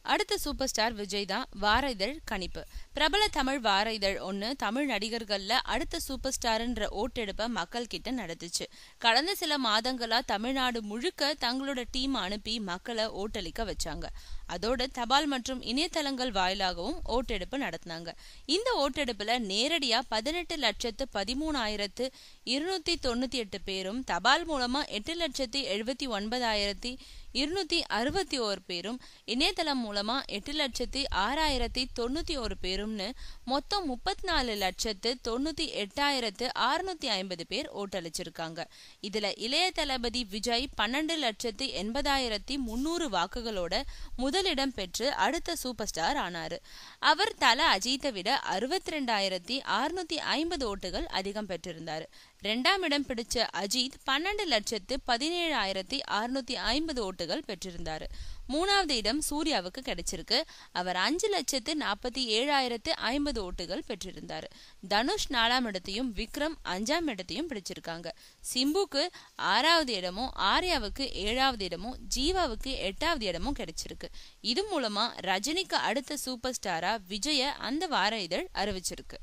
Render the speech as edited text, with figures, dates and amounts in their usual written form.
அடுத்த super star Vijay தான். வார இதழ் கணிப்பு. பிரபல தமிழ் வார இதழ் ஒன்னு தமிழ் நடிகர்கள்ல அடுத்த சூப்பர் ஸ்டார்ன்ற ஓட்டெடுப்பை மக்கள் கிட்ட நடத்துச்சு. கடந்த சில மாதங்களா தமிழ்நாடு முழுக்க தங்களோட டீம் அனுப்பி மக்களை ஓட்டளிக்க வச்சாங்க. அதோட தபால் மற்றும் இணையதளங்கள் வாயிலாகவும் ஓட்டெடுப்பு நடத்தினாங்க. இந்த ஓட்டெடுப்புல நேரடியா 18,13,298 பேரும், தபால் மூலமா 8,79,261 பேரும், இணையதளம் மூலமா 8,06,091 பேரும்னு மொத்தம் 34,98,650 பேர் ஓட்டளிச்சிருக்காங்க. இதுல இளைய தளபதி விஜய் 12,80,300 வாக்குகளோட முதலிடம் பெற்று அடுத்த சூப்பர் ஸ்டார் ஆனாரு. அவர் தல அஜித்தை விட 62,650 ஓட்டுகள் அதிகம் பெற்றிருந்தாரு. 2ஆம் இடம் பிடிச்ச அஜித் 12,17,650 ஓட்டுகள் பெற்றிருந்தாரு. 3வது இடம் சூர்யாவுக்கு கிடைச்சிருக்கு. அவர் 5,47,050 ஓட்டுகள் பெற்றிருந்தாரு. தனுஷ் 4ஆம் இடத்தையும் விக்ரம் 5ஆம் இடத்தையும் பிடிச்சிருக்காங்க. சிம்புக்கு 6வது இடமும், ஆர்யாவுக்கு 7வது இடமும், ஜீவாவுக்கு 8வது இடமும் கிடைச்சிருக்கு. இது மூலமா ரஜினிக்கு அடுத்த சூப்பர் ஸ்டாரா விஜய அந்த வார இதழ் அறிவிச்சிருக்கு.